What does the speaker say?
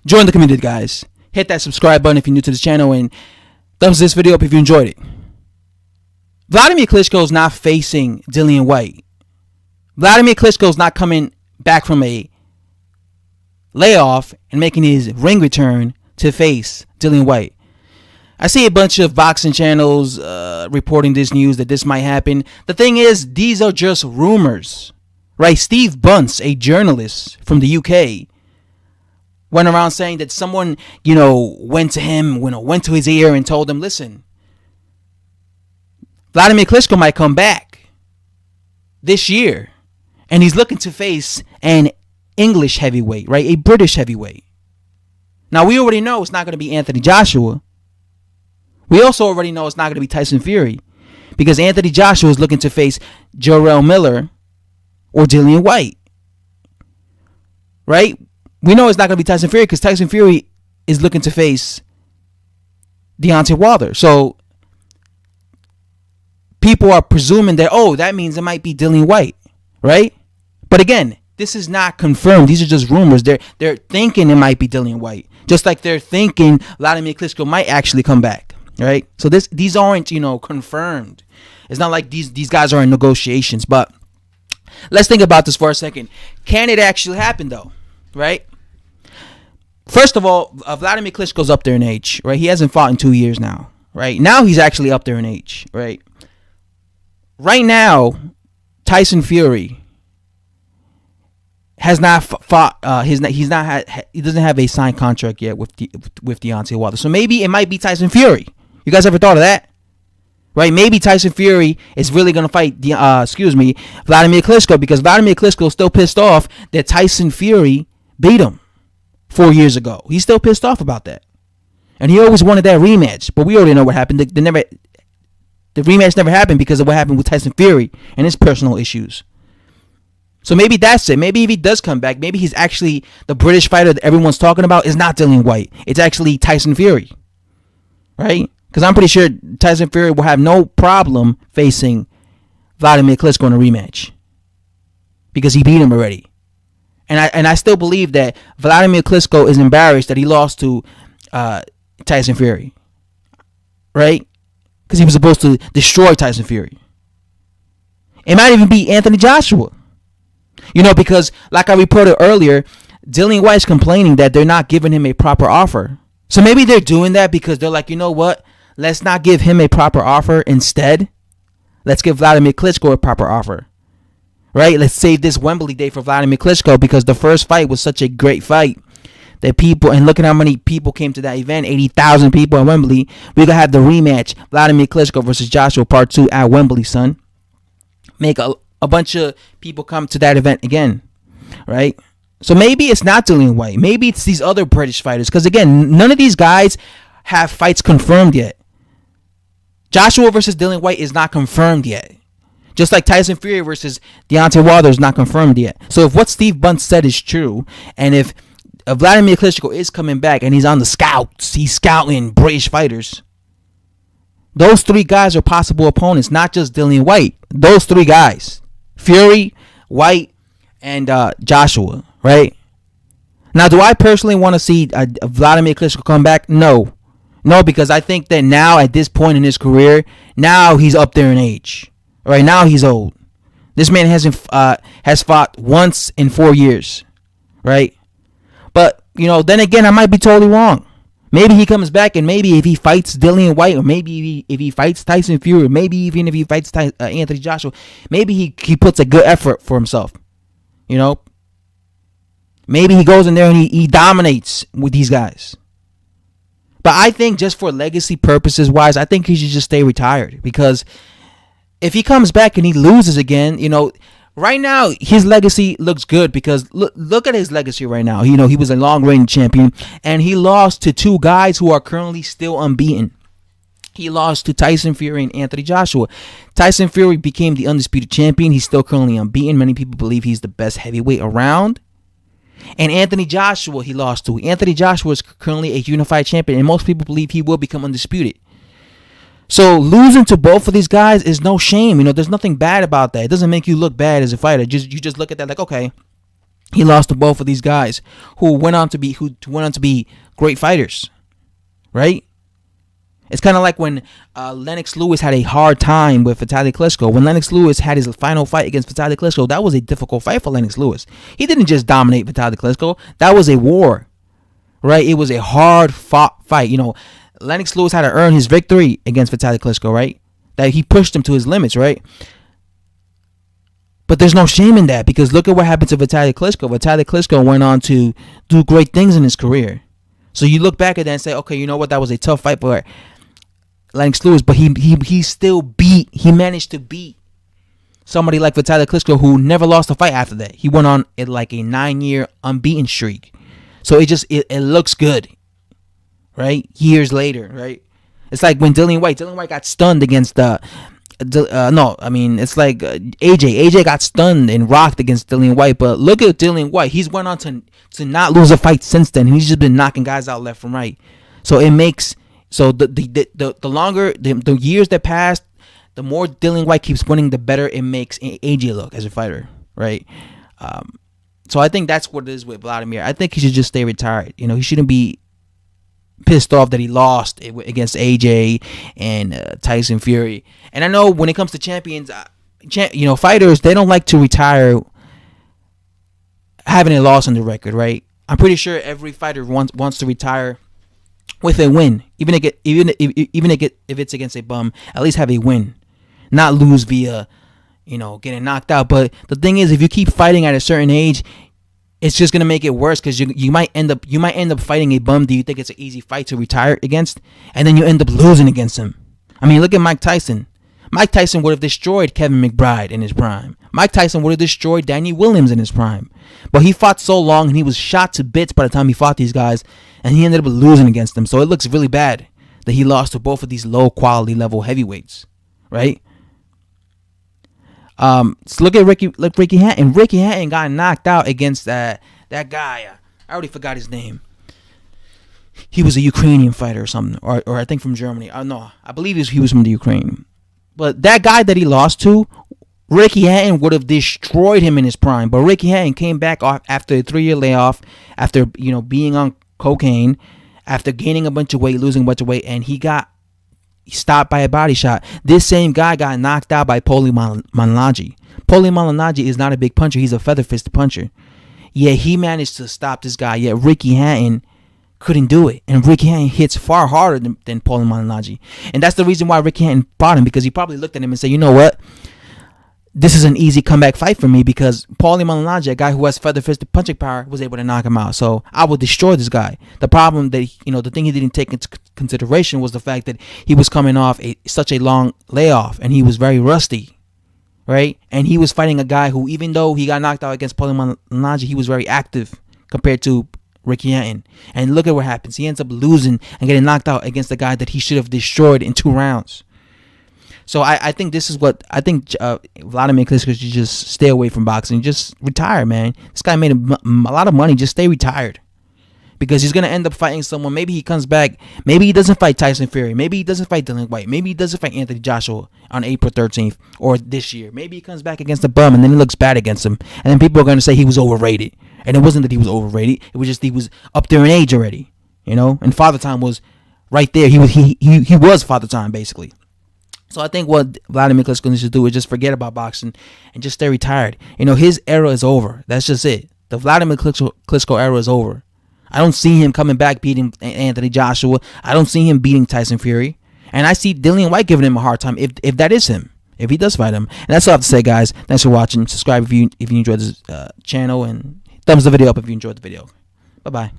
Join the community, guys. Hit that subscribe button if you're new to this channel, and thumbs this video up if you enjoyed it. Wladmir Klitschko is not facing Dillian Whyte. Wladmir Klitschko is not coming back from a layoff and making his ring return to face Dillian Whyte. I see a bunch of boxing channels reporting this news that this might happen. The thing is, these are just rumors, right? Steve Bunce, a journalist from the UK, went around saying that someone, went to him, went to his ear and told him, listen, Wladmir Klitschko might come back this year, and he's looking to face an English heavyweight, right? A British heavyweight. Now, we already know it's not going to be Anthony Joshua. We also already know it's not going to be Tyson Fury, because Anthony Joshua is looking to face Jarrell Miller or Dillian Whyte, right? We know it's not going to be Tyson Fury because Tyson Fury is looking to face Deontay Wilder. So people are presuming that, oh, that means it might be Dillian Whyte, right? But again, this is not confirmed. These are just rumors. They're thinking it might be Dillian Whyte, just like they're thinking Wladmir Klitschko might actually come back, right? So these aren't, confirmed. It's not like these guys are in negotiations. But let's think about this for a second. Can it actually happen though, right? First of all, Wladmir Klitschko's up there in age, right? He hasn't fought in 2 years now, right? Now he's actually up there in age, right? Right now, Tyson Fury has not fought. He doesn't have a signed contract yet with Deontay Wilder. So maybe it might be Tyson Fury. You guys ever thought of that? Right? Maybe Tyson Fury is really gonna fight Wladmir Klitschko, because Wladmir Klitschko is still pissed off that Tyson Fury beat him 4 years ago. He's still pissed off about that, and he always wanted that rematch. But we already know what happened. The rematch never happened because of what happened with Tyson Fury and his personal issues. So maybe that's it. Maybe if he does come back, maybe he's actually the British fighter that everyone's talking about is not Dillian Whyte. It's actually Tyson Fury, right? Because I'm pretty sure Tyson Fury will have no problem facing Wladmir Klitschko in a rematch because he beat him already. And I still believe that Wladmir Klitschko is embarrassed that he lost to Tyson Fury, right? Because he was supposed to destroy Tyson Fury. It might even be Anthony Joshua. Because like I reported earlier, Dillian Whyte is complaining that they're not giving him a proper offer. So maybe they're doing that because they're like, you know what? Let's not give him a proper offer. Instead, let's give Wladmir Klitschko a proper offer. Right? Let's save this Wembley day for Wladmir Klitschko, because the first fight was such a great fight that people, and look at how many people came to that event, 80,000 people at Wembley. We're going to have the rematch, Wladmir Klitschko versus Joshua Part 2 at Wembley, son. Make a bunch of people come to that event again, right? So maybe it's not Dillian Whyte. Maybe it's these other British fighters, because again, none of these guys have fights confirmed yet. Joshua versus Dillian Whyte is not confirmed yet. Just like Tyson Fury versus Deontay Wilder is not confirmed yet. So if what Steve Bunce said is true, and if Wladmir Klitschko is coming back and he's on the scouts, he's scouting British fighters, those three guys are possible opponents, not just Dillian Whyte. Those three guys, Fury, Whyte, and Joshua, right? Now, do I personally want to see Wladmir Klitschko come back? No, because I think that now at this point in his career, now he's up there in age. Right now he's old. This man has fought once in 4 years, right? But then again, I might be totally wrong. Maybe he comes back, and maybe if he fights Dillian Whyte, or maybe if he fights Tyson Fury, or maybe even if he fights Anthony Joshua, maybe he puts a good effort for himself. Maybe he goes in there and he dominates with these guys. But I think just for legacy purposes wise, I think he should just stay retired, because if he comes back and he loses again, right now his legacy looks good, because look at his legacy right now. He was a long-reigning champion, and he lost to two guys who are currently still unbeaten. He lost to Tyson Fury and Anthony Joshua. Tyson Fury became the undisputed champion. He's still currently unbeaten. Many people believe he's the best heavyweight around. And Anthony Joshua, he lost to. Anthony Joshua is currently a unified champion, and most people believe he will become undisputed. So losing to both of these guys is no shame. There's nothing bad about that. It doesn't make you look bad as a fighter. You just look at that like, okay, He lost to both of these guys who went on to be great fighters, right? It's kind of like when Lennox Lewis had a hard time with Vitaly Klitschko. When Lennox Lewis had his final fight against Vitaly Klitschko, that was a difficult fight for Lennox Lewis. He didn't just dominate Vitaly Klitschko. That was a war, right? It was a hard fought fight. Lennox Lewis had to earn his victory against Vitaly Klitschko, right? That he pushed him to his limits, right? But there's no shame in that, because look at what happened to Vitaly Klitschko. Vitaly Klitschko went on to do great things in his career. So you look back at that and say, okay, you know what? That was a tough fight for Lennox Lewis, but he managed to beat somebody like Vitaly Klitschko, who never lost a fight after that. He went on like a 9-year unbeaten streak. So it looks good, right? Years later, right? It's like when Dillian Whyte got stunned against it's like AJ got stunned and rocked against Dillian Whyte. But look at Dillian Whyte. He's went on to not lose a fight since then. He's just been knocking guys out left and right. So it makes the longer the years that pass, the more Dillian Whyte keeps winning, the better it makes AJ look as a fighter, right? So I think that's what it is with Wladmir. I think he should just stay retired. He shouldn't be pissed off that he lost against AJ and Tyson Fury. And I know when it comes to champions, fighters, they don't like to retire having a loss on the record, right? I'm pretty sure every fighter wants to retire with a win, even if it's against a bum. At least have a win, not lose via getting knocked out. But the thing is, if you keep fighting at a certain age, it's just gonna make it worse, because you might end up fighting a bum that you think it's an easy fight to retire against, and then you end up losing against him. I mean, look at Mike Tyson. Mike Tyson would have destroyed Kevin McBride in his prime. Mike Tyson would have destroyed Danny Williams in his prime. But he fought so long, and he was shot to bits by the time he fought these guys, and he ended up losing against them. So it looks really bad that he lost to both of these low quality level heavyweights, right? So look at Ricky Hatton. Ricky Hatton got knocked out against that guy. I already forgot his name. He was a Ukrainian fighter or something, or I think from Germany. No, I believe he was from the Ukraine. But that guy that he lost to, Ricky Hatton would have destroyed him in his prime. But Ricky Hatton came back after a 3-year layoff, after being on cocaine, after gaining a bunch of weight, losing a bunch of weight, and he got stopped by a body shot. This same guy got knocked out by Poli Malignaggi. Poli Malignaggi is not a big puncher. He's a feather-fisted puncher. Yeah, he managed to stop this guy, yet Ricky Hatton couldn't do it. And Ricky Hatton hits far harder than Poli Malignaggi. And that's the reason why Ricky Hatton fought him, because he probably looked at him and said, you know what? This is an easy comeback fight for me, because Poli Malignaggi, a guy who has feather-fisted punching power, was able to knock him out. So I will destroy this guy. The problem that, the thing he didn't take into consideration was the fact that he was coming off such a long layoff, and he was very rusty, right? And he was fighting a guy who, even though he got knocked out against Poli Malignaggi, he was very active compared to Ricky Hatton. And look at what happens. He ends up losing and getting knocked out against a guy that he should have destroyed in 2 rounds. So I think this is what I think. Wladmir Klitschko should just stay away from boxing. Just retire, man. This guy made a lot of money. Just stay retired, because he's gonna end up fighting someone. Maybe he comes back. Maybe he doesn't fight Tyson Fury. Maybe he doesn't fight Dillian Whyte. Maybe he doesn't fight Anthony Joshua on April 13th or this year. Maybe he comes back against a bum, and then he looks bad against him, and then people are gonna say he was overrated. And it wasn't that he was overrated. It was just he was up there in age already, And Father Time was right there. He was Father Time basically. So I think what Wladmir Klitschko needs to do is just forget about boxing and just stay retired. His era is over. That's just it. The Wladmir Klitschko era is over. I don't see him coming back beating Anthony Joshua. I don't see him beating Tyson Fury. And I see Dillian Whyte giving him a hard time if that is him. If he does fight him. And that's all I have to say, guys. Thanks for watching. Subscribe if you enjoyed this channel, and thumbs the video up if you enjoyed the video. Bye-bye.